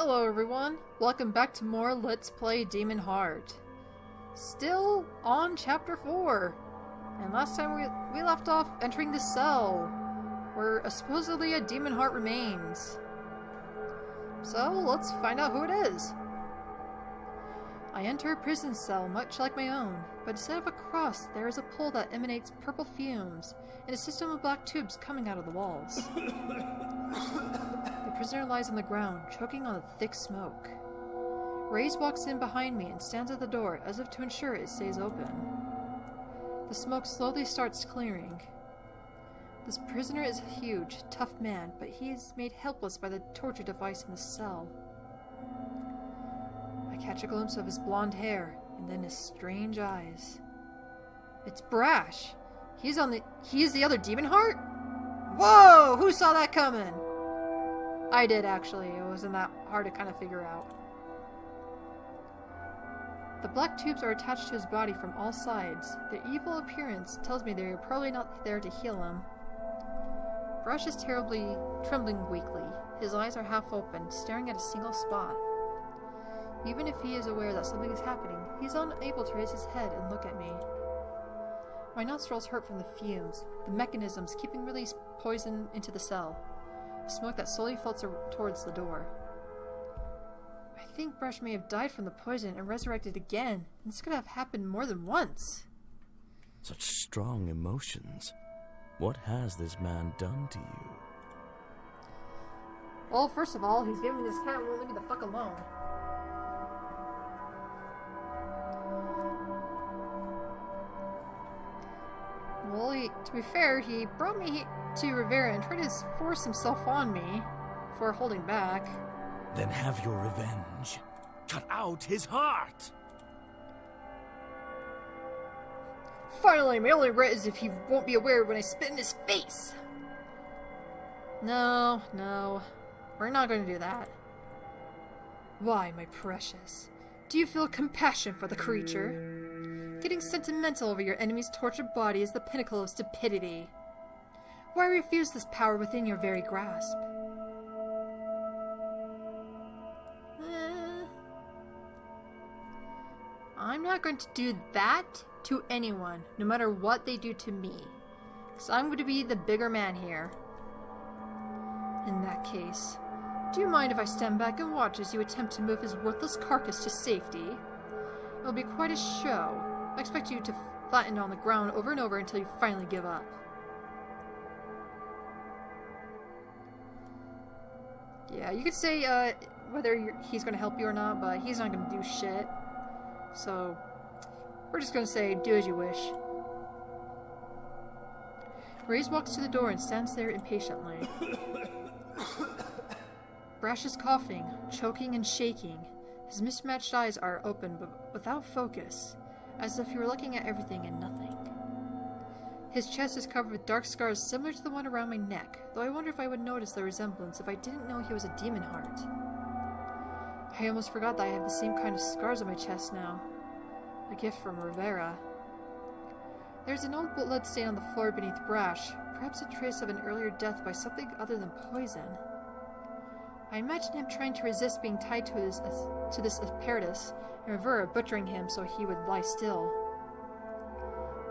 Hello everyone, welcome back to more Let's Play Demonheart. Still on Chapter 4. And last time we left off entering the cell, where supposedly a Demonheart remains. So let's find out who it is. I enter a prison cell much like my own, but instead of a cross there is a pole that emanates purple fumes, and a system of black tubes coming out of the walls. The prisoner lies on the ground, choking on the thick smoke. Reyes walks in behind me and stands at the door, as if to ensure it stays open. The smoke slowly starts clearing. This prisoner is a huge, tough man, but he is made helpless by the torture device in the cell. I catch a glimpse of his blonde hair, and then his strange eyes. It's Brash! He is the other Demonheart? Whoa! Who saw that coming? I did, actually. It wasn't that hard to kind of figure out. The black tubes are attached to his body from all sides. Their evil appearance tells me they are probably not there to heal him. Brash is trembling weakly. His eyes are half open, staring at a single spot. Even if he is aware that something is happening, he is unable to raise his head and look at me. My nostrils hurt from the fumes, the mechanisms keeping release poison into the cell. Smoke that slowly floats towards the door. I think Brash may have died from the poison and resurrected again, and this could have happened more than once. Such strong emotions. What has this man done to you? Well, first of all, he's giving me this cat and won't leave me the fuck alone. Well, to be fair, he brought me to Rivera and tried to force himself on me for holding back. Then have your revenge. Cut out his heart! Finally, my only regret is if he won't be aware when I spit in his face. No, we're not going to do that. Why, my precious? Do you feel compassion for the creature? Getting sentimental over your enemy's tortured body is the pinnacle of stupidity. Why refuse this power within your very grasp? I'm not going to do that to anyone, no matter what they do to me. So I'm going to be the bigger man here. In that case, do you mind if I stand back and watch as you attempt to move his worthless carcass to safety? It will be quite a show. I expect you to flatten on the ground over and over until you finally give up. Yeah, you could say whether he's going to help you or not, but he's not going to do shit. So, we're just going to say, do as you wish. Reyes walks to the door and stands there impatiently. Brash is coughing, choking and shaking. His mismatched eyes are open but without focus, as if he were looking at everything and nothing. His chest is covered with dark scars similar to the one around my neck, though I wonder if I would notice the resemblance if I didn't know he was a Demonheart. I almost forgot that I have the same kind of scars on my chest now. A gift from Rivera. There's an old blood stain on the floor beneath Brash, perhaps a trace of an earlier death by something other than poison. I imagine him trying to resist being tied to this apparatus, and Rivera butchering him so he would lie still.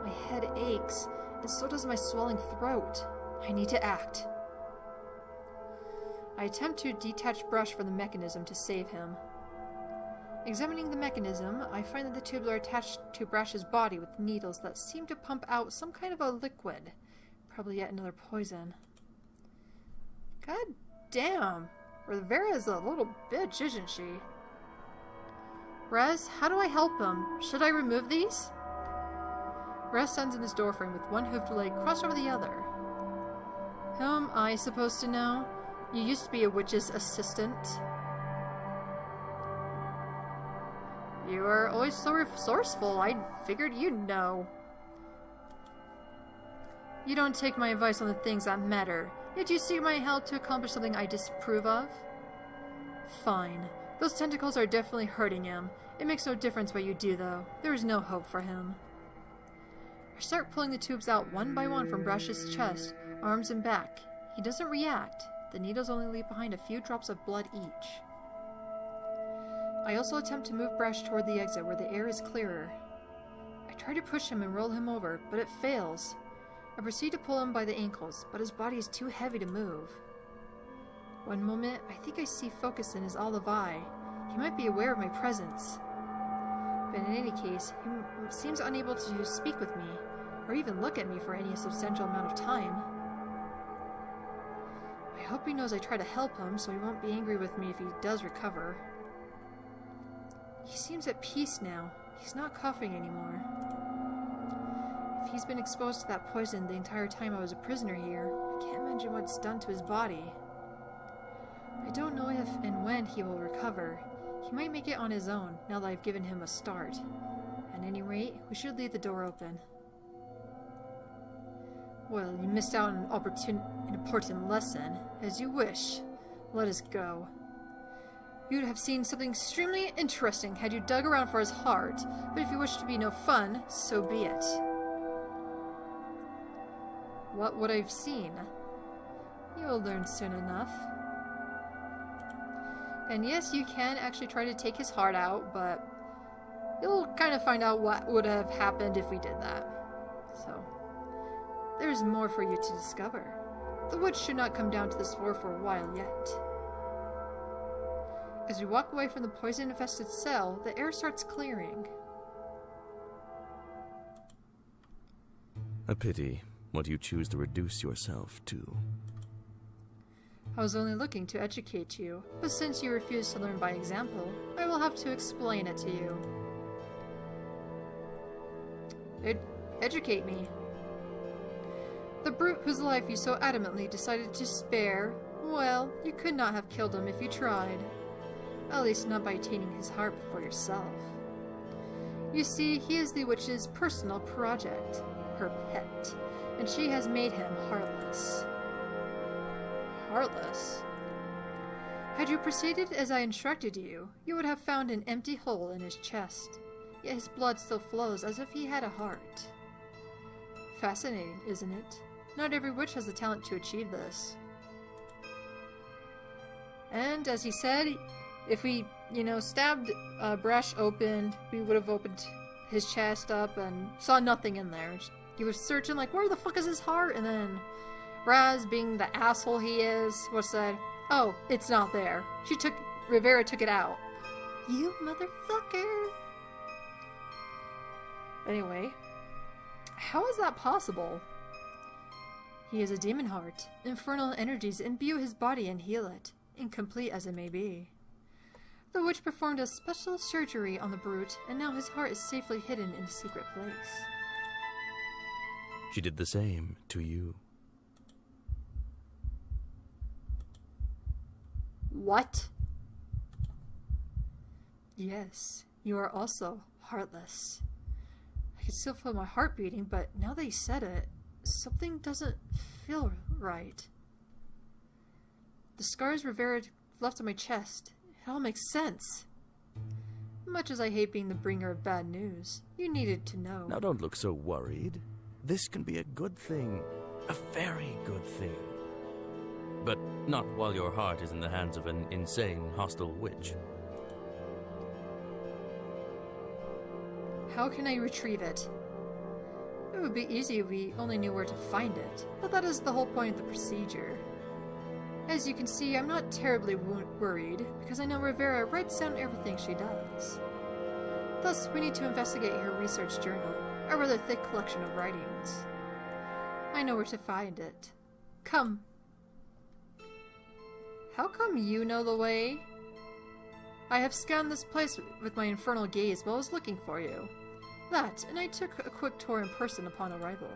My head aches, and so does my swelling throat. I need to act. I attempt to detach Brash from the mechanism to save him. Examining the mechanism, I find that the tubes are attached to Brash's body with needles that seem to pump out some kind of a liquid. Probably yet another poison. God damn! Rivera's a little bitch, isn't she? Rez, how do I help him? Should I remove these? Rez stands in his doorframe with one hoofed leg crossed over the other. Who am I supposed to know? You used to be a witch's assistant. You are always so resourceful. I figured you'd know. You don't take my advice on the things that matter, yet you seek my help to accomplish something I disapprove of? Fine. Those tentacles are definitely hurting him. It makes no difference what you do, though. There is no hope for him. I start pulling the tubes out one by one from Brash's chest, arms and back. He doesn't react. The needles only leave behind a few drops of blood each. I also attempt to move Brash toward the exit where the air is clearer. I try to push him and roll him over, but it fails. I proceed to pull him by the ankles, but his body is too heavy to move. One moment, I think I see focus in his olive eye. He might be aware of my presence. But in any case, he seems unable to speak with me, or even look at me for any substantial amount of time. I hope he knows I try to help him, so he won't be angry with me if he does recover. He seems at peace now. He's not coughing anymore. If he's been exposed to that poison the entire time I was a prisoner here, I can't imagine what it's done to his body. I don't know if and when he will recover. He might make it on his own, now that I've given him a start. At any rate, we should leave the door open. Well, you missed out on an important lesson. As you wish. Let us go. You'd have seen something extremely interesting had you dug around for his heart, but if you wish to be no fun, so be it. What would I've seen? You'll learn soon enough. And yes, you can actually try to take his heart out, but you'll kind of find out what would have happened if we did that. So, there's more for you to discover. The woods should not come down to this floor for a while yet. As we walk away from the poison-infested cell, the air starts clearing. A pity what you choose to reduce yourself to. I was only looking to educate you, but since you refuse to learn by example, I will have to explain it to you. Educate me. The brute whose life you so adamantly decided to spare, well, you could not have killed him if you tried. At least not by attaining his heart for yourself. You see, he is the witch's personal project, her pet, and she has made him heartless. Heartless? Had you proceeded as I instructed you, you would have found an empty hole in his chest, yet his blood still flows as if he had a heart. Fascinating, isn't it? Not every witch has the talent to achieve this. And as he said, if we, stabbed Brash open, we would have opened his chest up and saw nothing in there. He was searching like, where the fuck is his heart? And then Raz, being the asshole he is, was said, oh, it's not there. Rivera took it out. You motherfucker! Anyway, how is that possible? He is a Demonheart. Infernal energies imbue his body and heal it, incomplete as it may be. The witch performed a special surgery on the brute, and now his heart is safely hidden in a secret place. She did the same to you. What? Yes, you are also heartless. I can still feel my heart beating, but now that you said it, something doesn't feel right. The scars Rivera left on my chest, it all makes sense. Much as I hate being the bringer of bad news, you needed to know. Now don't look so worried. This can be a good thing. A very good thing. But not while your heart is in the hands of an insane, hostile witch. How can I retrieve it? It would be easy if we only knew where to find it, but that is the whole point of the procedure. As you can see, I'm not terribly worried, because I know Rivera writes down everything she does. Thus, we need to investigate her research journal, a rather thick collection of writings. I know where to find it. Come. How come you know the way? I have scanned this place with my infernal gaze while I was looking for you. That, and I took a quick tour in person upon arrival.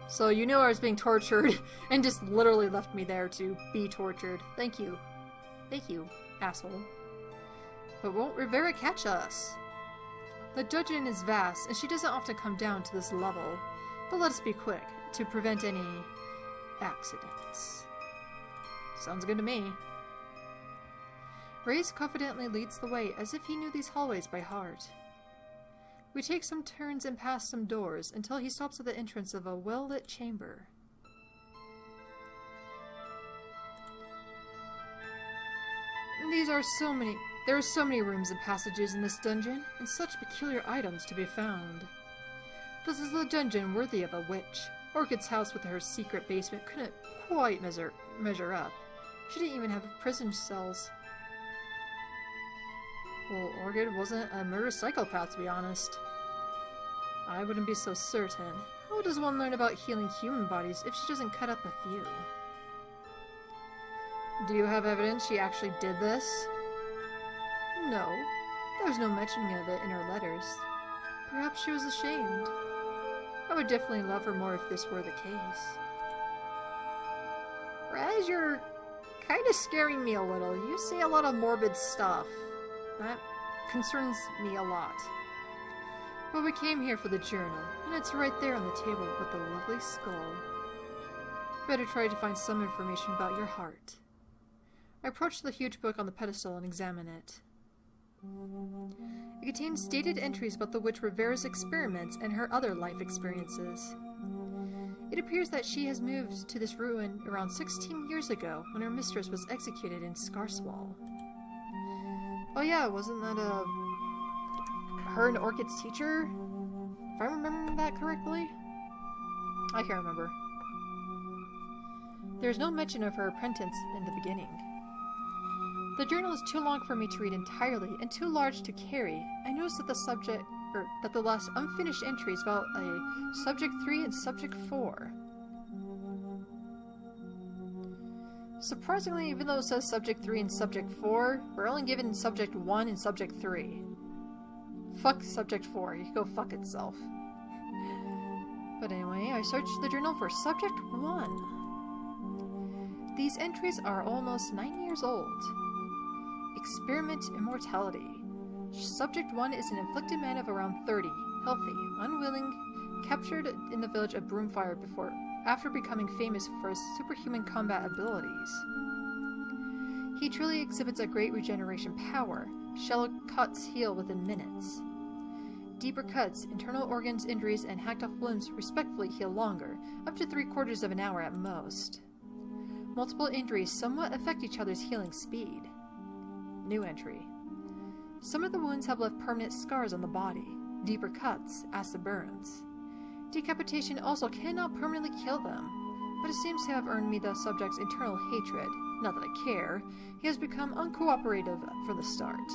So you knew I was being tortured, and just literally left me there to be tortured. Thank you. Thank you, asshole. But won't Rivera catch us? The dungeon is vast, and she doesn't often come down to this level. But let us be quick, to prevent any accidents. Sounds good to me. Reyes confidently leads the way, as if he knew these hallways by heart. We take some turns and pass some doors, until he stops at the entrance of a well-lit chamber. There are so many rooms and passages in this dungeon, and such peculiar items to be found. This is a dungeon worthy of a witch. Orchid's house with her secret basement couldn't quite measure up. She didn't even have prison cells. Well, Orchid wasn't a murder psychopath, to be honest. I wouldn't be so certain. How does one learn about healing human bodies if she doesn't cut up a few? Do you have evidence she actually did this? No. There's no mentioning of it in her letters. Perhaps she was ashamed. I would definitely love her more if this were the case. Raz, you're kind of scaring me a little. You say a lot of morbid stuff. That concerns me a lot. But we came here for the journal, and it's right there on the table with the lovely skull. Better try to find some information about your heart. I approached the huge book on the pedestal and examined it. It contains dated entries about the witch Rivera's experiments and her other life experiences. It appears that she has moved to this ruin around 16 years ago when her mistress was executed in Scarswall. Oh yeah, wasn't that her and Orchid's teacher? If I'm remembering that correctly? I can't remember. There's no mention of her apprentice in the beginning. The journal is too long for me to read entirely and too large to carry. I noticed that the last unfinished entry is about a Subject 3 and Subject 4. Surprisingly, even though it says Subject 3 and Subject 4, we're only given Subject 1 and Subject 3. Fuck Subject 4, you can go fuck itself. But anyway, I searched the journal for Subject 1. These entries are almost 9 years old. Experiment Immortality. Subject 1 is an afflicted man of around 30, healthy, unwilling, captured in the village of Broomfire after becoming famous for his superhuman combat abilities. He truly exhibits a great regeneration power. Shallow cuts heal within minutes. Deeper cuts, internal organs, injuries, and hacked-off limbs respectively heal longer, up to 3/4 of an hour at most. Multiple injuries somewhat affect each other's healing speed. New entry. Some of the wounds have left permanent scars on the body. Deeper cuts, acid burns. Decapitation also cannot permanently kill them, but it seems to have earned me the subject's internal hatred. Not that I care. He has become uncooperative from the start.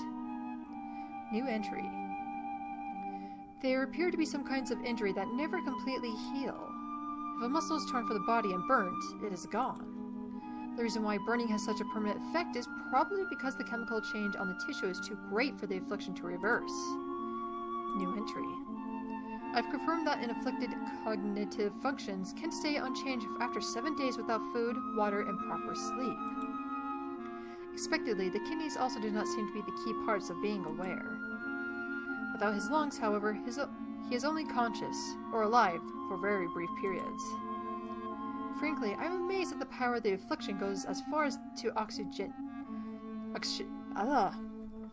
New entry. There appear to be some kinds of injury that never completely heal. If a muscle is torn from the body and burnt, it is gone. The reason why burning has such a permanent effect is probably because the chemical change on the tissue is too great for the affliction to reverse. New entry. I've confirmed that an afflicted cognitive functions can stay unchanged after 7 days without food, water, and proper sleep. Expectedly, the kidneys also do not seem to be the key parts of being aware. Without his lungs, however, he is only conscious, or alive, for very brief periods. Frankly, I'm amazed that the power of the affliction goes as far as to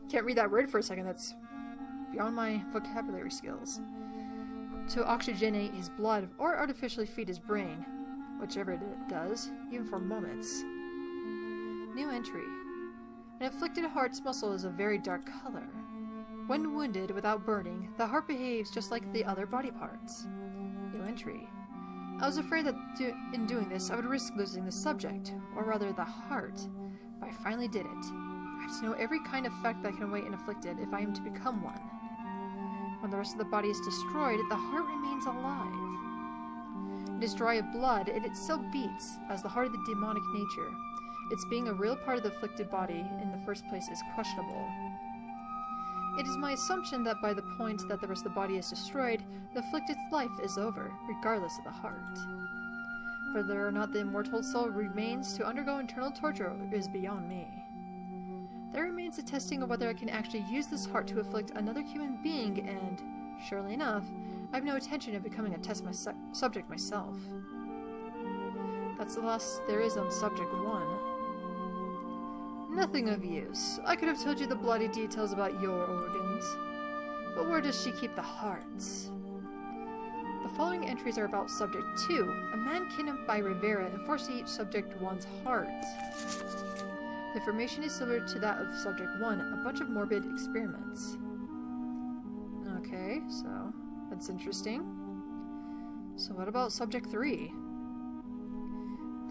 can't read that word for a second, that's beyond my vocabulary skills. To oxygenate his blood or artificially feed his brain, whichever it does, even for moments. New entry. An afflicted heart's muscle is a very dark color. When wounded without burning, the heart behaves just like the other body parts. New entry. I was afraid that in doing this I would risk losing the subject, or rather the heart, but I finally did it. I have to know every kind of effect that can await an afflicted if I am to become one. When the rest of the body is destroyed, the heart remains alive. It is dry of blood, and it still beats, as the heart of the demonic nature. Its being a real part of the afflicted body in the first place is questionable. It is my assumption that by the point that the rest of the body is destroyed, the afflicted's life is over, regardless of the heart. Whether or not the immortal soul remains to undergo internal torture is beyond me. There remains the testing of whether I can actually use this heart to afflict another human being, and, surely enough, I have no intention of becoming a test subject myself. That's the last there is on Subject 1. Nothing of use. I could have told you the bloody details about your organs. But where does she keep the hearts? The following entries are about Subject 2, a man kidnapped by Rivera and forced to eat Subject 1's heart. The information is similar to that of Subject 1, a bunch of morbid experiments. Okay, so that's interesting. So what about Subject 3?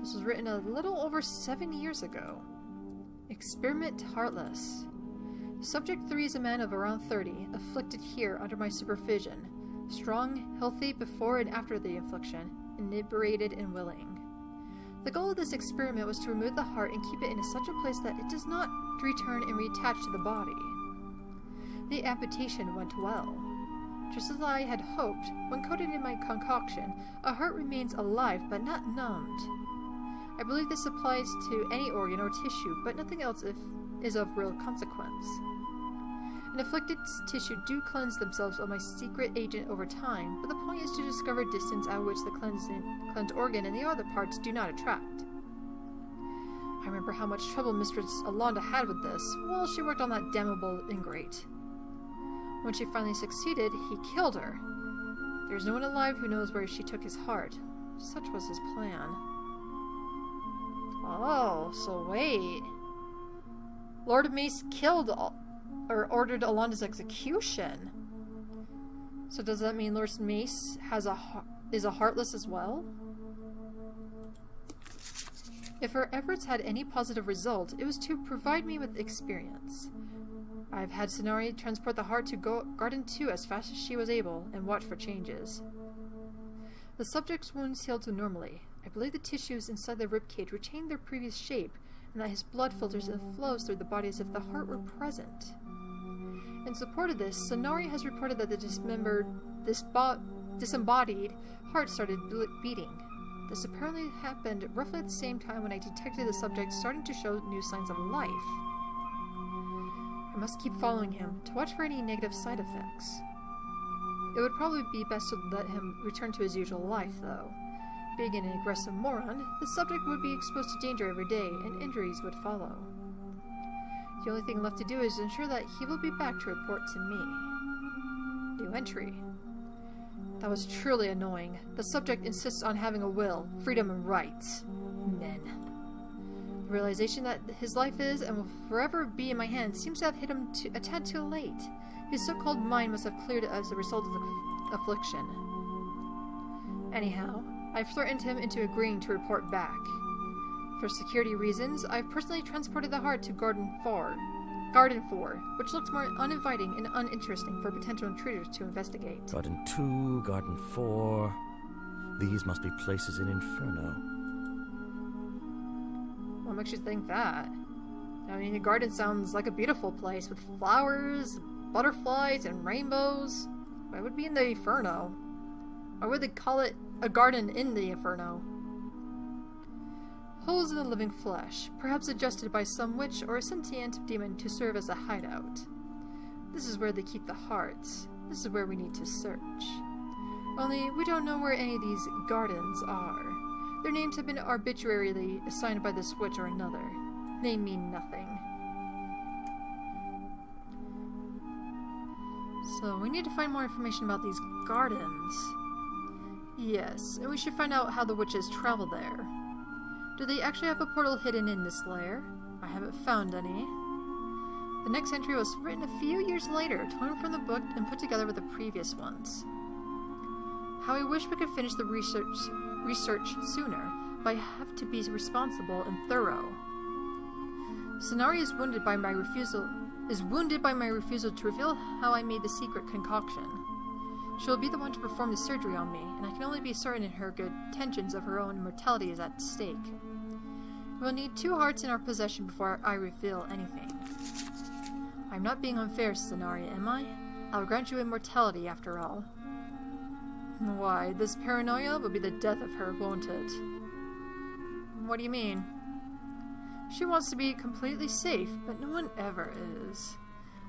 This was written a little over 7 years ago. Experiment Heartless. Subject 3 is a man of around 30, afflicted here under my supervision. Strong, healthy before and after the affliction, inebriated and willing. The goal of this experiment was to remove the heart and keep it in such a place that it does not return and reattach to the body. The amputation went well. Just as I had hoped, when coated in my concoction, a heart remains alive but not numbed. I believe this applies to any organ or tissue, but nothing else is of real consequence. An afflicted tissue do cleanse themselves of my secret agent over time, but the point is to discover distance at which the cleansed organ and the other parts do not attract. I remember how much trouble Mistress Alonda had with this. Well, she worked on that damnable ingrate. When she finally succeeded, he killed her. There's no one alive who knows where she took his heart. Such was his plan. Oh, so wait. Lord Mace killed or ordered Alonda's execution. So does that mean Lord Mace is a heartless as well? If her efforts had any positive result, it was to provide me with experience. I've had Sonari transport the heart to Garden 2 as fast as she was able, and watch for changes. The subject's wounds healed normally. I believe the tissues inside the ribcage retained their previous shape, and that his blood filters and flows through the body as if the heart were present. In support of this, Sonari has reported that the disembodied heart started beating. This apparently happened roughly at the same time when I detected the subject starting to show new signs of life. I must keep following him to watch for any negative side effects. It would probably be best to let him return to his usual life, though. Being an aggressive moron, the subject would be exposed to danger every day, and injuries would follow. The only thing left to do is ensure that he will be back to report to me. New entry. That was truly annoying. The subject insists on having a will, freedom, and rights. Men. The realization that his life is and will forever be in my hands seems to have hit him a tad too late. His so-called mind must have cleared as a result of the affliction. Anyhow, I've threatened him into agreeing to report back. For security reasons, I've personally transported the heart to Garden 4, which looks more uninviting and uninteresting for potential intruders to investigate. Garden 2, Garden 4... These must be places in Inferno. What makes you think that? I mean, the garden sounds like a beautiful place with flowers, butterflies, and rainbows. Why would it be in the Inferno? Why would they call it a garden in the Inferno? Holes in the living flesh, perhaps adjusted by some witch or a sentient demon to serve as a hideout. This is where they keep the hearts. This is where we need to search. Only, we don't know where any of these gardens are. Their names have been arbitrarily assigned by this witch or another. They mean nothing. So, we need to find more information about these gardens. Yes, and we should find out how the witches travel there. Do they actually have a portal hidden in this lair? I haven't found any. The next entry was written a few years later, torn from the book and put together with the previous ones. How I wish we could finish the research sooner, but I have to be responsible and thorough. Sonari is wounded by my refusal to reveal how I made the secret concoction. She will be the one to perform the surgery on me, and I can only be certain in her good intentions of her own immortality is at stake. We'll need 2 hearts in our possession before I reveal anything. I'm not being unfair, Sonari, am I? I'll grant you immortality, after all. Why, this paranoia will be the death of her, won't it? What do you mean? She wants to be completely safe, but no one ever is.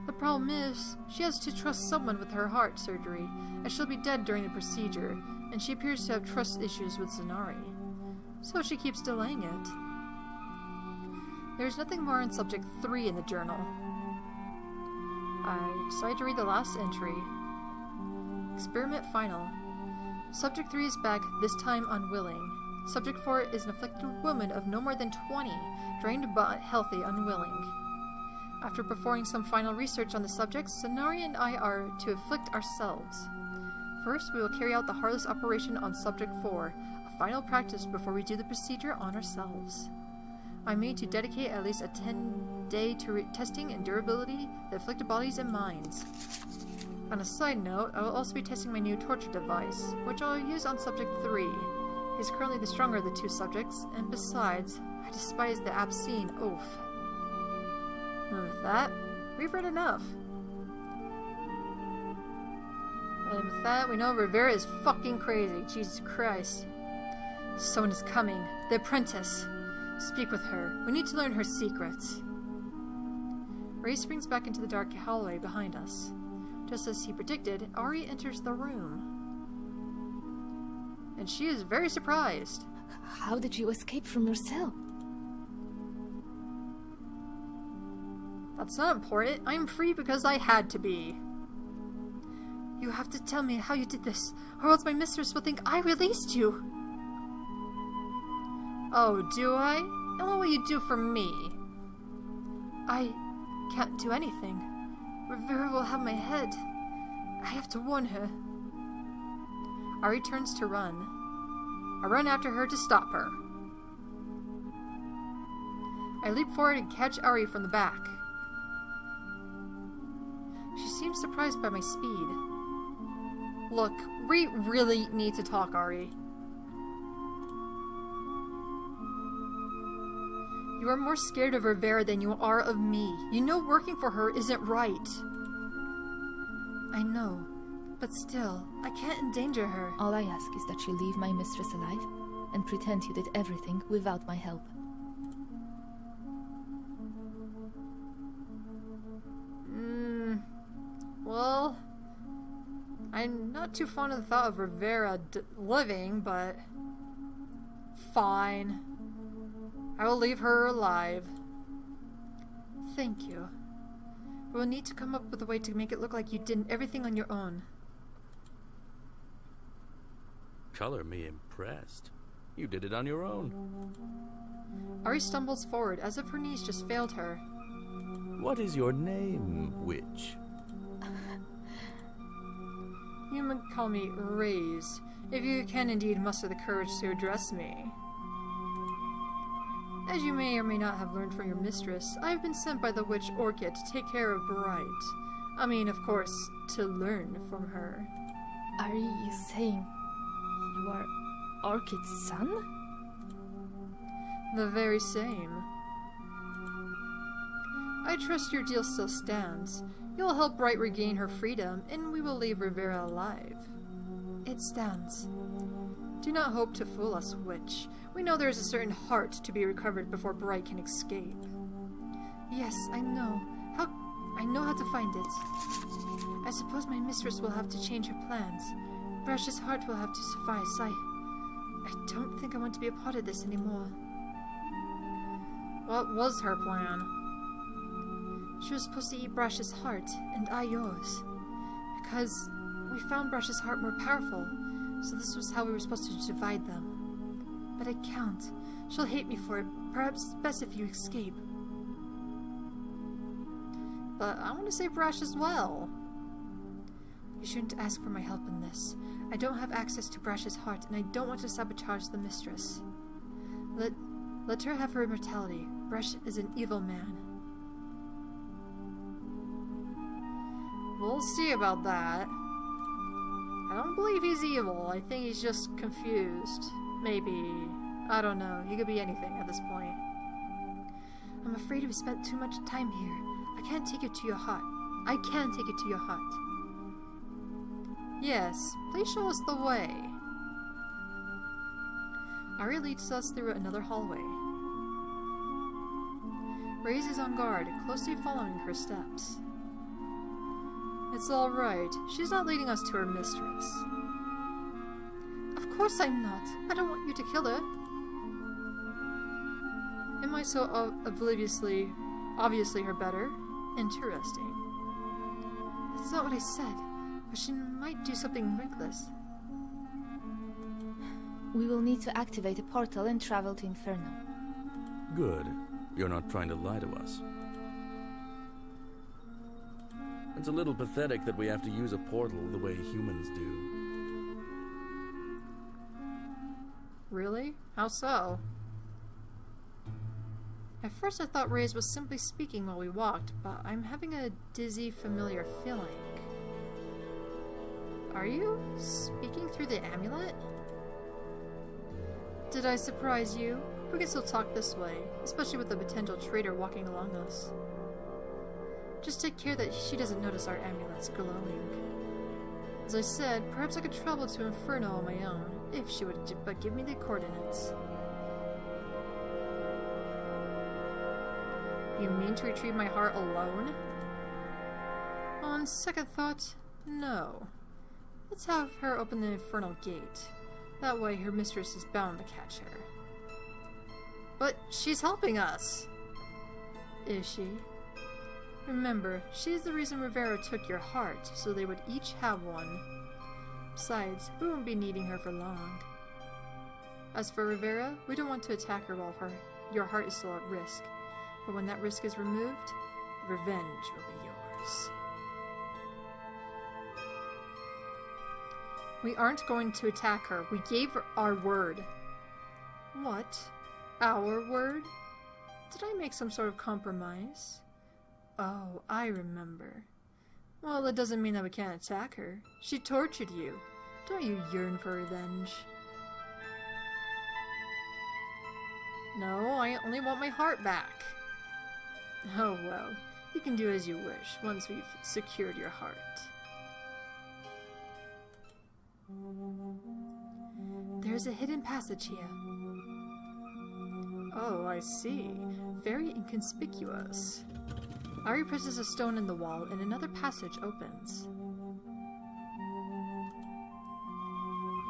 The problem is, she has to trust someone with her heart surgery, as she'll be dead during the procedure, and she appears to have trust issues with Sonari. So she keeps delaying it. There's nothing more on subject 3 in the journal. I decided to read the last entry. Experiment final. Subject 3 is back, this time unwilling. Subject 4 is an afflicted woman of no more than 20, drained but healthy, unwilling. After performing some final research on the subject, Sonari and I are to afflict ourselves. First, we will carry out the heartless operation on Subject 4, a final practice before we do the procedure on ourselves. I'm made to dedicate at least a 10-day to testing and durability the afflicted bodies and minds. On a side note, I will also be testing my new torture device, which I'll use on Subject 3. He is currently the stronger of the two subjects, and besides, I despise the obscene oaf. And with that, we've read enough. And with that, we know Rivera is fucking crazy. Jesus Christ. Someone is coming. The apprentice. Speak with her. We need to learn her secrets. Ray springs back into the dark hallway behind us. Just as he predicted, Ari enters the room. And she is very surprised. How did you escape from your cell? That's not important. I'm free because I had to be. You have to tell me how you did this, or else my mistress will think I released you. Oh, do I? And what will you do for me? I can't do anything. Rivera will have my head. I have to warn her. Ari turns to run. I run after her to stop her. I leap forward and catch Ari from the back. She seems surprised by my speed. Look, we really need to talk, Ari. You are more scared of Rivera than you are of me. You know working for her isn't right. I know, but still, I can't endanger her. All I ask is that you leave my mistress alive and pretend you did everything without my help. Well, I'm not too fond of the thought of Rivera living, but fine. I will leave her alive. Thank you. We'll need to come up with a way to make it look like you did everything on your own. Color me impressed. You did it on your own. Ari stumbles forward as if her knees just failed her. What is your name, witch? You may call me Raze, if you can indeed muster the courage to address me. As you may or may not have learned from your mistress, I have been sent by the witch Orchid to take care of Bright. I mean, of course, to learn from her. Are you saying you are Orchid's son? The very same. I trust your deal still stands. You'll help Bright regain her freedom, and we will leave Rivera alive. It stands. Do not hope to fool us, witch. We know there is a certain heart to be recovered before Bright can escape. Yes, I know. I know how to find it. I suppose my mistress will have to change her plans. Brush's heart will have to suffice. I don't think I want to be a part of this anymore. What was her plan? She was supposed to eat Brush's heart, and I yours. Because we found Brush's heart more powerful, so this was how we were supposed to divide them. But I can't. She'll hate me for it. Perhaps it's best if you escape. But I want to save Brush as well. You shouldn't ask for my help in this. I don't have access to Brush's heart, and I don't want to sabotage the mistress. Let her have her immortality. Brush is an evil man. We'll see about that. I don't believe he's evil. I think he's just confused. Maybe. I don't know. He could be anything at this point. I'm afraid we've spent too much time here. I can't take it to your hut. I can take it to your hut. Yes, please show us the way. Ari leads us through another hallway. Raze is on guard, closely following her steps. It's all right. She's not leading us to her mistress. Of course I'm not. I don't want you to kill her. Am I so obviously her better? Interesting. That's not what I said, but she might do something reckless. We will need to activate a portal and travel to Inferno. Good. You're not trying to lie to us. It's a little pathetic that we have to use a portal the way humans do. Really? How so? At first I thought Reyes was simply speaking while we walked, but I'm having a dizzy, familiar feeling. Are you speaking through the amulet? Did I surprise you? We can still talk this way, especially with the potential traitor walking along us. Just take care that she doesn't notice our amulets glowing. As I said, perhaps I could travel to Inferno on my own, if she would but give me the coordinates. You mean to retrieve my heart alone? On second thought, no. Let's have her open the infernal gate. That way her mistress is bound to catch her. But she's helping us! Is she? Remember, she's the reason Rivera took your heart, so they would each have one. Besides, we won't be needing her for long. As for Rivera, we don't want to attack her while your heart is still at risk. But when that risk is removed, revenge will be yours. We aren't going to attack her. We gave her our word. What? Our word? Did I make some sort of compromise? Oh, I remember. Well, that doesn't mean that we can't attack her. She tortured you. Don't you yearn for revenge? No, I only want my heart back. Oh well, you can do as you wish once we've secured your heart. There's a hidden passage here. Oh, I see. Very inconspicuous. Ari presses a stone in the wall and another passage opens.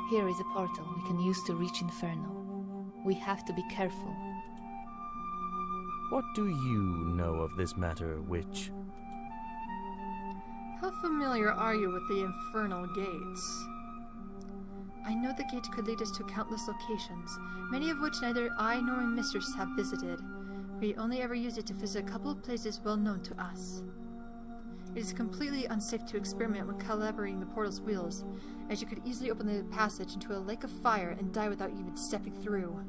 Here is a portal we can use to reach Inferno. We have to be careful. What do you know of this matter, witch? How familiar are you with the infernal gates? I know the gate could lead us to countless locations, many of which neither I nor my mistress have visited. We only ever use it to visit a couple of places well known to us. It is completely unsafe to experiment when calibrating the portal's wheels, as you could easily open the passage into a lake of fire and die without even stepping through.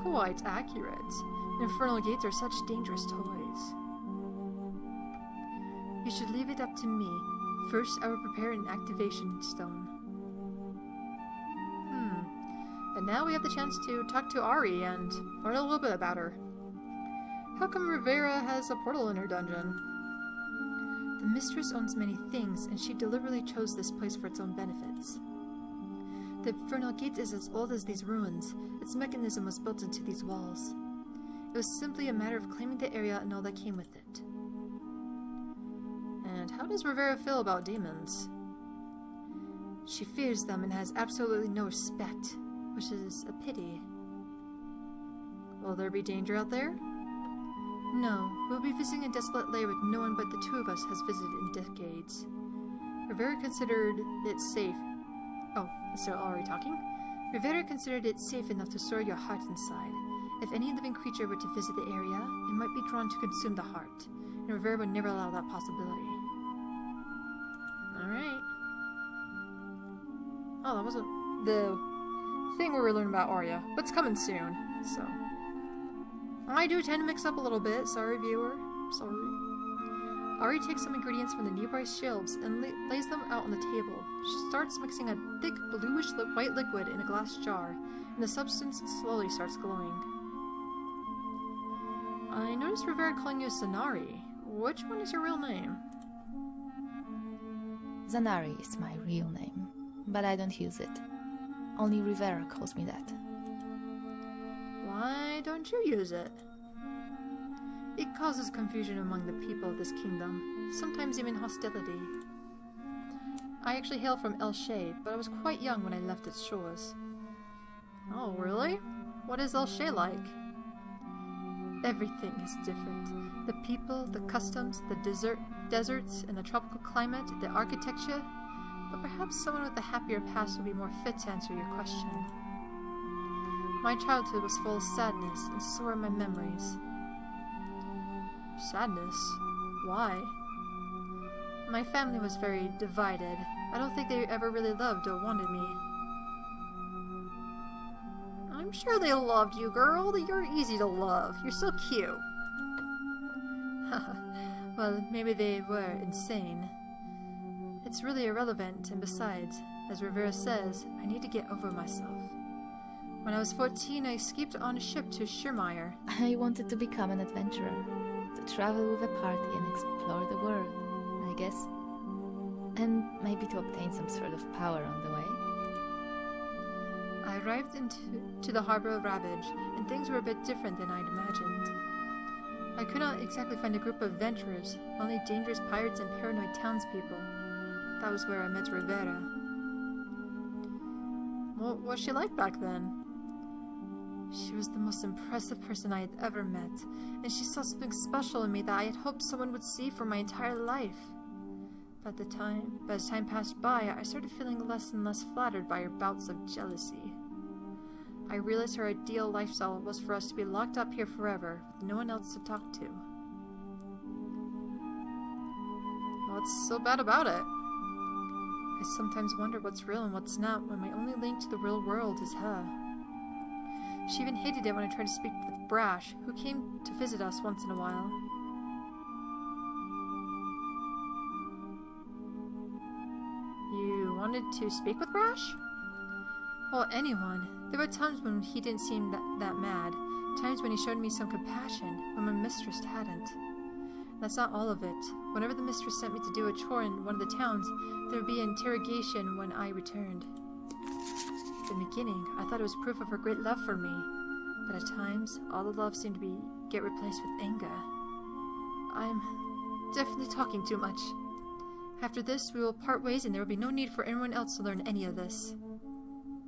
Quite accurate. Infernal gates are such dangerous toys. You should leave it up to me. First, I will prepare an activation stone. And now we have the chance to talk to Ari and learn a little bit about her. How come Rivera has a portal in her dungeon? The mistress owns many things, and she deliberately chose this place for its own benefits. The infernal gate is as old as these ruins. Its mechanism was built into these walls. It was simply a matter of claiming the area and all that came with it. And how does Rivera feel about demons? She fears them and has absolutely no respect, which is a pity. Will there be danger out there? No, we'll be visiting a desolate lair with no one but the two of us has visited in decades. Rivera considered it safe. Oh, is there already talking? Rivera considered it safe enough to store your heart inside. If any living creature were to visit the area, it might be drawn to consume the heart, and Rivera would never allow that possibility. Alright. Oh, that wasn't the thing we were learning about Arya, but it's coming soon, so. I do tend to mix up a little bit, sorry viewer, sorry. Ari takes some ingredients from the nearby shelves and lays them out on the table. She starts mixing a thick bluish white liquid in a glass jar, and the substance slowly starts glowing. I noticed Rivera calling you Sanari. Which one is your real name? Zanari is my real name, but I don't use it. Only Rivera calls me that. Why don't you use it? It causes confusion among the people of this kingdom, sometimes even hostility. I actually hail from El Shay, but I was quite young when I left its shores. Oh, really? What is El Shay like? Everything is different. The people, the customs, the deserts and the tropical climate, the architecture. but perhaps someone with a happier past would be more fit to answer your question. My childhood was full of sadness, and so are my memories. Sadness? Why? My family was very divided. I don't think they ever really loved or wanted me. I'm sure they loved you, girl. You're easy to love. You're so cute. Well, maybe they were insane. It's really irrelevant, and besides, as Rivera says, I need to get over myself. When I was 14, I escaped on a ship to Schirmeyer. I wanted to become an adventurer, to travel with a party and explore the world, I guess. And maybe to obtain some sort of power on the way. I arrived into the harbor of Ravage, and things were a bit different than I'd imagined. I could not exactly find a group of adventurers, only dangerous pirates and paranoid townspeople. That was where I met Rivera. What was she like back then? She was the most impressive person I had ever met, and she saw something special in me that I had hoped someone would see for my entire life. But as time passed by, I started feeling less and less flattered by her bouts of jealousy. I realized her ideal lifestyle was for us to be locked up here forever, with no one else to talk to. What's so bad about it? I sometimes wonder what's real and what's not when my only link to the real world is her. She even hated it when I tried to speak with Brash, who came to visit us once in a while. You wanted to speak with Brash? Well, anyone. There were times when he didn't seem that mad. Times when he showed me some compassion, when my mistress hadn't. That's not all of it. Whenever the mistress sent me to do a chore in one of the towns, there would be an interrogation when I returned. In the beginning, I thought it was proof of her great love for me, but at times, all the love seemed to get replaced with anger. I'm definitely talking too much. After this, we will part ways and there will be no need for anyone else to learn any of this.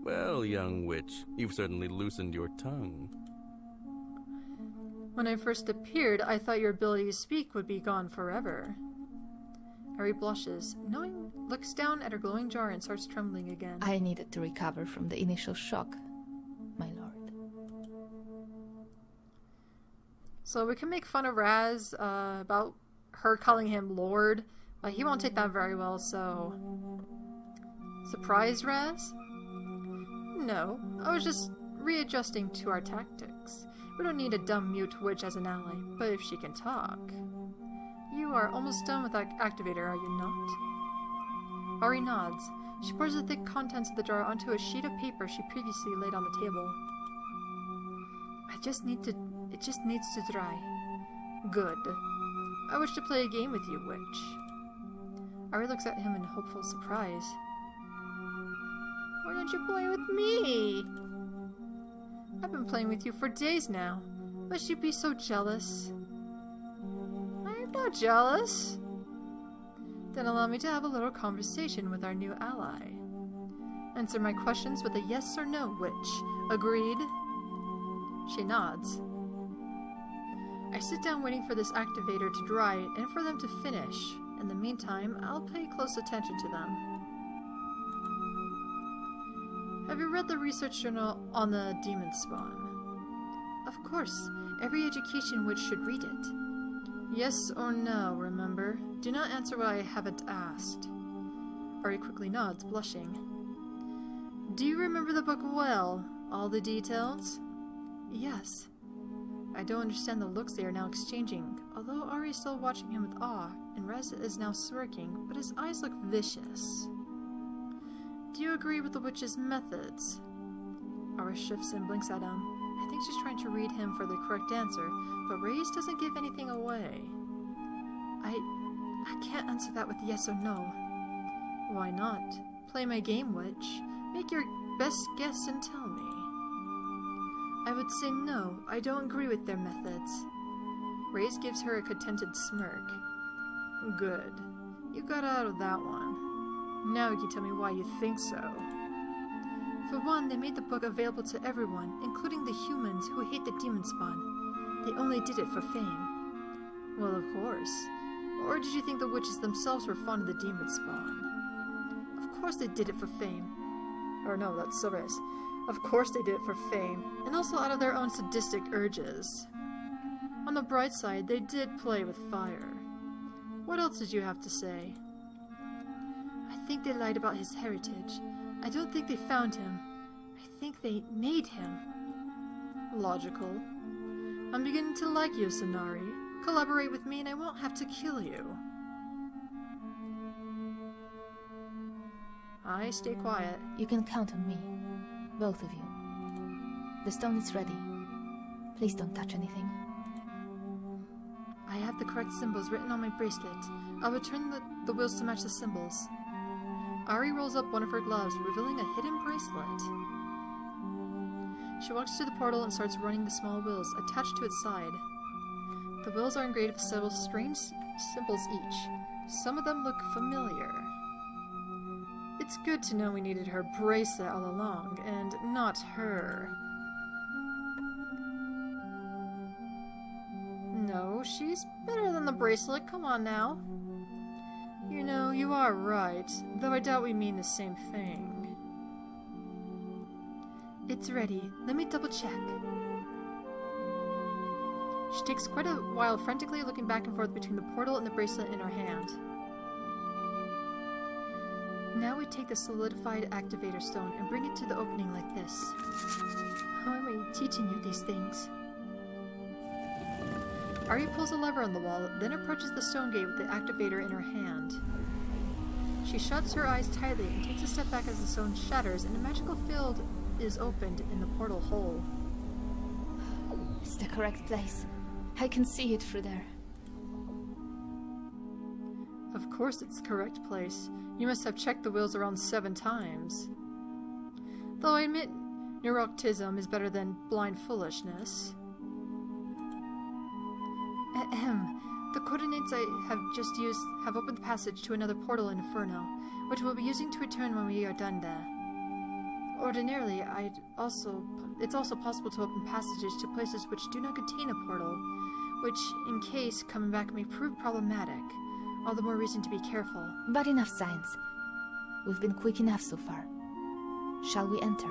Well, young witch, you've certainly loosened your tongue. When I first appeared, I thought your ability to speak would be gone forever. Harry blushes, looks down at her glowing jar and starts trembling again. I needed to recover from the initial shock, my lord. So we can make fun of Raz about her calling him Lord, but he won't take that very well, so... Surprised, Raz? No, I was just readjusting to our tactics. We don't need a dumb mute witch as an ally, but if she can talk... You are almost done with that activator, are you not? Ari nods. She pours the thick contents of the jar onto a sheet of paper she previously laid on the table. It just needs to dry. Good. I wish to play a game with you, witch. Ari looks at him in hopeful surprise. Why don't you play with me? I've been playing with you for days now. Must you be so jealous? I'm not jealous. Then allow me to have a little conversation with our new ally. Answer my questions with a yes or no, witch. Agreed? She nods. I sit down waiting for this activator to dry and for them to finish. In the meantime, I'll pay close attention to them. Have you read the research journal on the demon spawn? Of course. Every education witch should read it. Yes or no, remember? Do not answer what I haven't asked. Ari quickly nods, blushing. Do you remember the book well? All the details? Yes. I don't understand the looks they are now exchanging, although Ari is still watching him with awe, and Rez is now smirking, but his eyes look vicious. Do you agree with the witch's methods? Ari shifts and blinks at him. I think she's trying to read him for the correct answer, but Reyes doesn't give anything away. I can't answer that with yes or no. Why not? Play my game, witch. Make your best guess and tell me. I would say no, I don't agree with their methods. Reyes gives her a contented smirk. Good. You got out of that one. Now you can tell me why you think so. For one, they made the book available to everyone, including the humans who hate the demon spawn. They only did it for fame. Well, of course. Or did you think the witches themselves were fond of the demon spawn? Of course they did it for fame. Or no, that's Silverus. Of course they did it for fame, and also out of their own sadistic urges. On the bright side, they did play with fire. What else did you have to say? I think they lied about his heritage. I don't think they found him. I think they made him. Logical. I'm beginning to like you, Sonari. Collaborate with me and I won't have to kill you. I stay quiet. You can count on me. Both of you. The stone is ready. Please don't touch anything. I have the correct symbols written on my bracelet. I'll return the wheels to match the symbols. Ari rolls up one of her gloves, revealing a hidden bracelet. She walks to the portal and starts running the small wheels attached to its side. The wheels are engraved with several strange symbols each. Some of them look familiar. It's good to know we needed her bracelet all along, and not her. No, she's better than the bracelet, come on now. You know, you are right, though I doubt we mean the same thing. It's ready. Let me double check. She takes quite a while frantically looking back and forth between the portal and the bracelet in her hand. Now we take the solidified activator stone and bring it to the opening like this. How am I teaching you these things? Ari pulls a lever on the wall, then approaches the stone gate with the activator in her hand. She shuts her eyes tightly and takes a step back as the stone shatters and a magical field is opened in the portal hole. It's the correct place. I can see it through there. Of course it's the correct place. You must have checked the wheels around 7 times. Though I admit, neuroticism is better than blind foolishness. Ahem. The coordinates I have just used have opened the passage to another portal in Inferno, which we'll be using to return when we are done there. Ordinarily, it's also possible to open passages to places which do not contain a portal, which, in case coming back may prove problematic. All the more reason to be careful. But enough science. We've been quick enough so far. Shall we enter?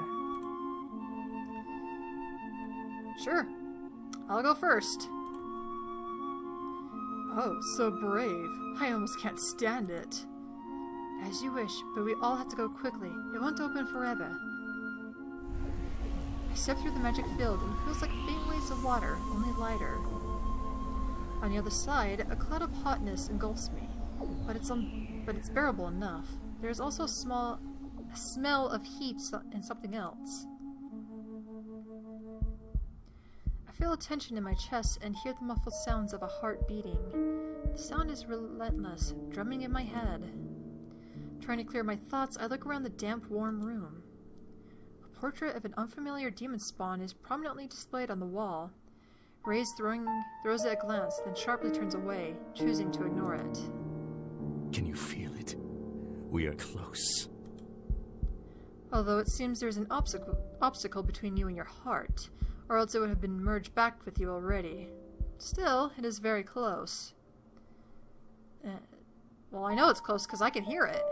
Sure. I'll go first. Oh, so brave. I almost can't stand it. As you wish, but we all have to go quickly. It won't open forever. I step through the magic field and it feels like faint waves of water, only lighter. On the other side, a cloud of hotness engulfs me, but it's bearable enough. There's also a smell of heat and something else. I feel a tension in my chest and hear the muffled sounds of a heart beating. The sound is relentless, drumming in my head. Trying to clear my thoughts, I look around the damp, warm room. A portrait of an unfamiliar demon spawn is prominently displayed on the wall. Reyes throws it a glance, then sharply turns away, choosing to ignore it. Can you feel it? We are close. Although it seems there's an obstacle between you and your heart, or else it would have been merged back with you already. Still, it is very close. Well, I know it's close because I can hear it.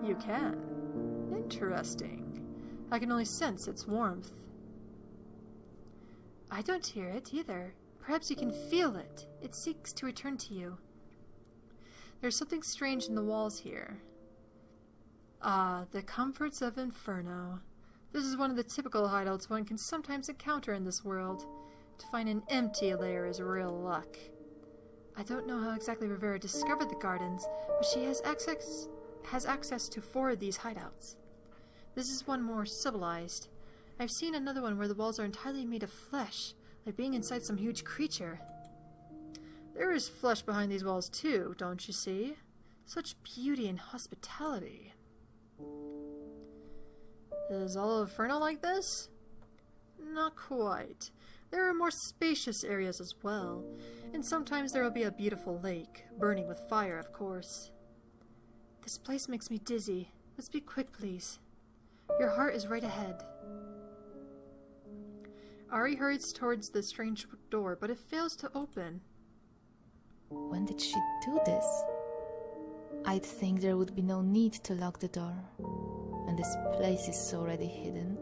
You can. Interesting. I can only sense its warmth. I don't hear it either. Perhaps you can feel it. It seeks to return to you. There's something strange in the walls here. Ah, the comforts of Inferno. This is one of the typical hideouts one can sometimes encounter in this world. To find an empty lair is real luck. I don't know how exactly Rivera discovered the gardens, but she has access to 4 of these hideouts. This is one more civilized. I've seen another one where the walls are entirely made of flesh, like being inside some huge creature. There is flesh behind these walls too, don't you see? Such beauty and hospitality. Is all of Inferno like this? Not quite. There are more spacious areas as well, and sometimes there will be a beautiful lake, burning with fire, of course. This place makes me dizzy. Let's be quick, please. Your heart is right ahead. Ari hurries towards the strange door, but it fails to open. When did she do this? I'd think there would be no need to lock the door, and this place is already hidden.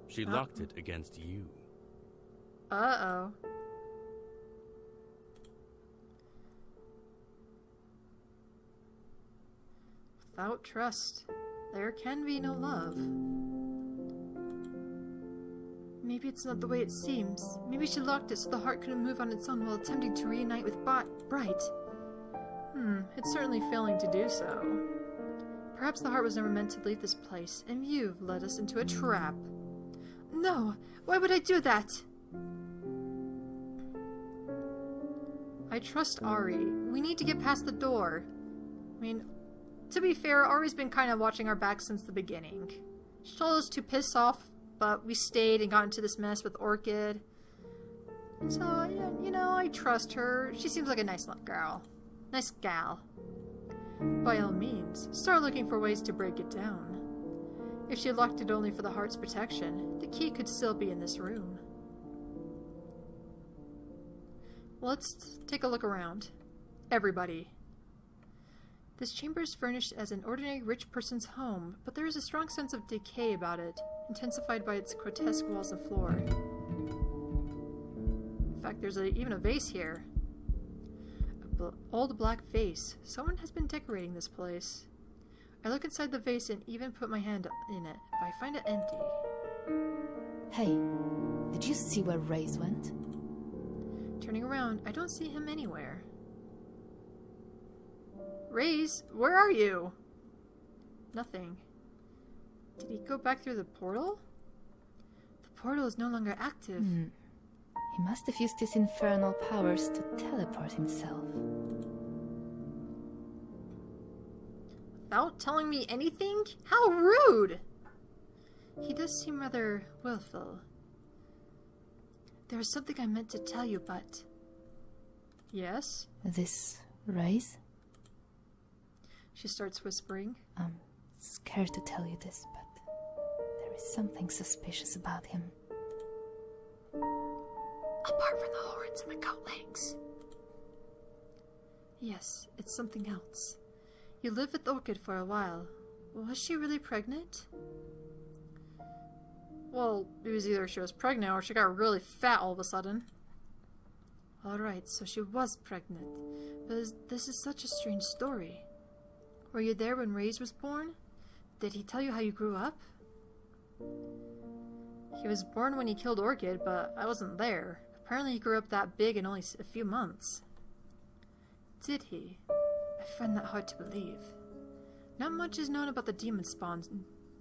She locked it against you. Uh-oh. Without trust, there can be no love. Maybe it's not the way it seems. Maybe she locked it so the heart couldn't move on its own while attempting to reunite with Bright. It's certainly failing to do so. Perhaps the heart was never meant to leave this place, and you've led us into a trap. No! Why would I do that? I trust Ari. We need to get past the door. I mean, to be fair, Ari's been kind of watching our back since the beginning. She told us to piss off, but we stayed and got into this mess with Orchid. So, you know, I trust her. She seems like a nice girl. Nice gal. By all means, start looking for ways to break it down. If she locked it only for the heart's protection, the key could still be in this room. Let's take a look around. Everybody. This chamber is furnished as an ordinary rich person's home, but there is a strong sense of decay about it, intensified by its grotesque walls and floor. In fact, there's even a vase here. An old black vase. Someone has been decorating this place. I look inside the vase and even put my hand in it, but I find it empty. Hey, did you see where Reyes went? Turning around, I don't see him anywhere. Reyes, where are you? Nothing. Did he go back through the portal? The portal is no longer active. He must have used his infernal powers to teleport himself. Without telling me anything? How rude! He does seem rather willful. There is something I meant to tell you, but... Yes? This Reyes? She starts whispering. I'm scared to tell you this, but there is something suspicious about him. Apart from the horns and the goat legs. Yes, it's something else. You lived with Orchid for a while. Was she really pregnant? Well, it was either she was pregnant or she got really fat all of a sudden. Alright, so she was pregnant. But this is such a strange story. Were you there when Reyes was born? Did he tell you how you grew up? He was born when he killed Orchid, but I wasn't there. Apparently he grew up that big in only a few months. Did he? I find that hard to believe. Not much is known about the demon spawn,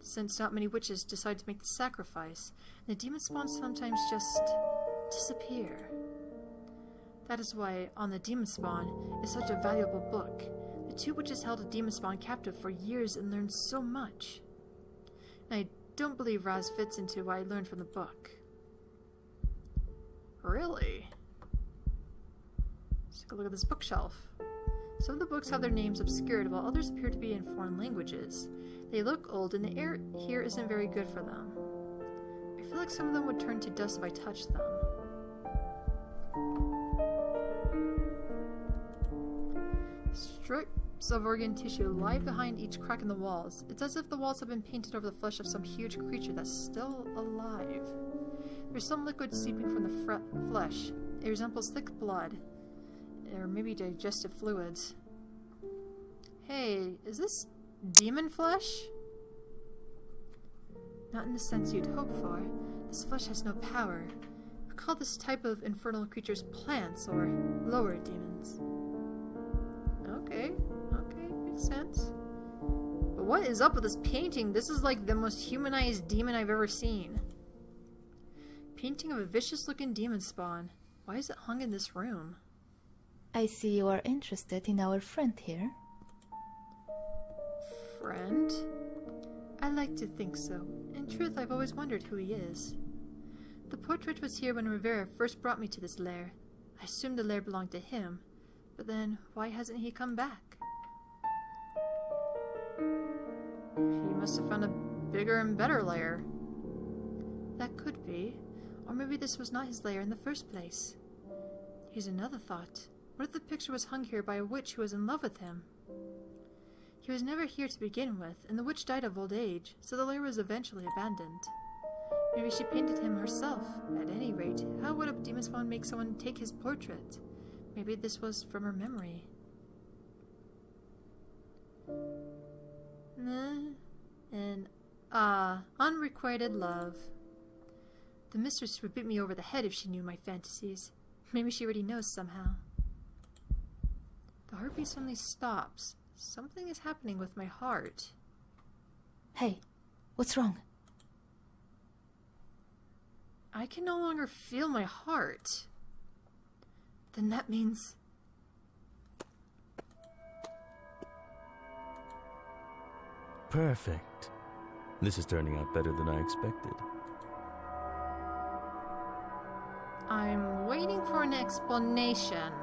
since not many witches decide to make the sacrifice, and the demon spawn sometimes just disappear. That is why On the Demon Spawn is such a valuable book. The two witches held a demon spawn captive for years and learned so much. And I don't believe Raz fits into what I learned from the book. Really? Let's take a look at this bookshelf. Some of the books have their names obscured, while others appear to be in foreign languages. They look old, and the air here isn't very good for them. I feel like some of them would turn to dust if I touched them. Strips of organ tissue lie behind each crack in the walls. It's as if the walls have been painted over the flesh of some huge creature that's still alive. There's some liquid seeping from the flesh. It resembles thick blood, or maybe digestive fluids. Hey, is this demon flesh? Not in the sense you'd hope for. This flesh has no power. We call this type of infernal creatures plants, or lower demons. Okay, makes sense. But what is up with this painting? This is like the most humanized demon I've ever seen. Painting of a vicious-looking demon spawn. Why is it hung in this room? I see you are interested in our friend here. Friend? I like to think so. In truth, I've always wondered who he is. The portrait was here when Rivera first brought me to this lair. I assumed the lair belonged to him. But then, why hasn't he come back? He must have found a bigger and better lair. That could be. Or maybe this was not his lair in the first place. Here's another thought. What if the picture was hung here by a witch who was in love with him? He was never here to begin with, and the witch died of old age, so the lair was eventually abandoned. Maybe she painted him herself. At any rate, how would a demon spawn make someone take his portrait? Maybe this was from her memory. And unrequited love. The mistress would beat me over the head if she knew my fantasies. Maybe she already knows somehow. The heartbeat suddenly stops. Something is happening with my heart. Hey, what's wrong? I can no longer feel my heart. Then that means... Perfect. This is turning out better than I expected. I'm waiting for an explanation.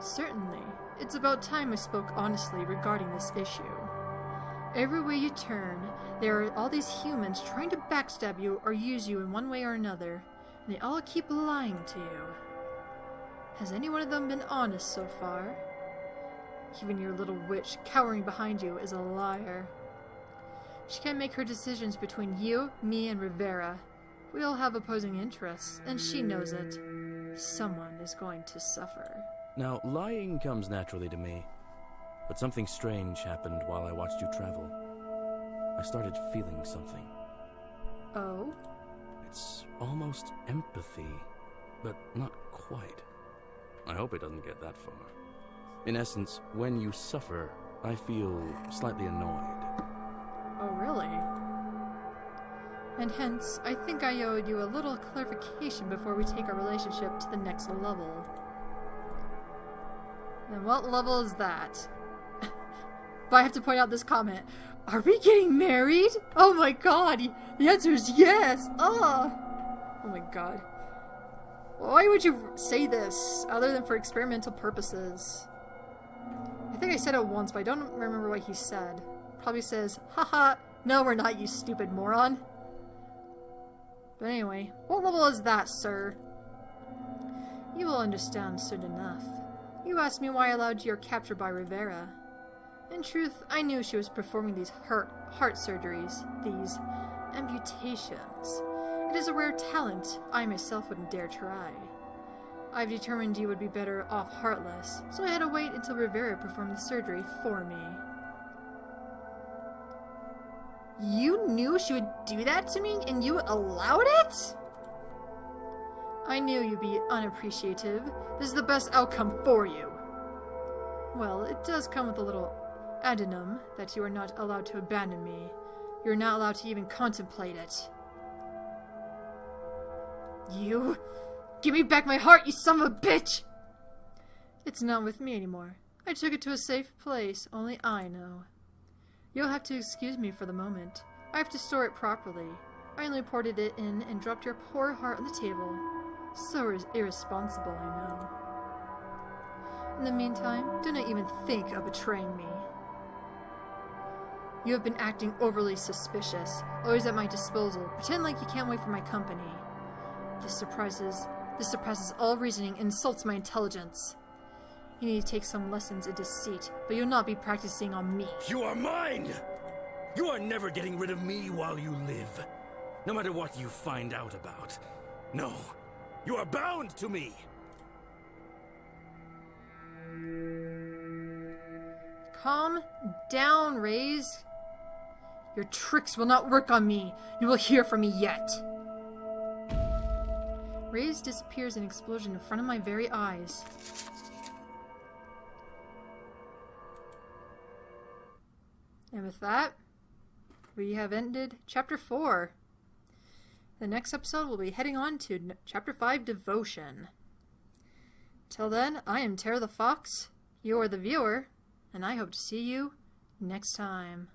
Certainly. It's about time we spoke honestly regarding this issue. Every way you turn, there are all these humans trying to backstab you or use you in one way or another, and they all keep lying to you. Has any one of them been honest so far? Even your little witch cowering behind you is a liar. She can't make her decisions between you, me, and Rivera. We all have opposing interests, and she knows it. Someone is going to suffer. Now, lying comes naturally to me, but something strange happened while I watched you travel. I started feeling something. Oh? It's almost empathy, but not quite. I hope it doesn't get that far. In essence, when you suffer, I feel slightly annoyed. Oh, really? And hence, I think I owe you a little clarification before we take our relationship to the next level. And what level is that? But I have to point out this comment. Are we getting married? Oh my god! The answer is yes! Oh my god. Why would you say this, other than for experimental purposes? I think I said it once, but I don't remember what he said. Probably says, haha, no we're not, you stupid moron. But anyway, what level is that, sir? You will understand soon enough. You asked me why I allowed your capture by Rivera. In truth, I knew she was performing these heart surgeries, these amputations. It is a rare talent I myself wouldn't dare try. I've determined you would be better off heartless, so I had to wait until Rivera performed the surgery for me. You knew she would do that to me, and you allowed it? I knew you'd be unappreciative. This is the best outcome for you. Well, it does come with a little addendum that you are not allowed to abandon me. You're not allowed to even contemplate it. You? Give me back my heart, you son of a bitch! It's not with me anymore. I took it to a safe place, only I know. You'll have to excuse me for the moment. I have to store it properly. I only ported it in and dropped your poor heart on the table. So irresponsible, I know. In the meantime, do not even think of betraying me. You have been acting overly suspicious, always at my disposal. Pretend like you can't wait for my company. This surpasses all reasoning and insults my intelligence. You need to take some lessons in deceit, but you'll not be practicing on me. You are mine! You are never getting rid of me while you live. No matter what you find out about. No, you are bound to me! Calm down, Raze. Your tricks will not work on me. You will hear from me yet. Raze disappears in an explosion in front of my very eyes. And with that, we have ended Chapter 4. The next episode will be heading on to Chapter 5, Devotion. Till then, I am Tara the Fox, you are the viewer, and I hope to see you next time.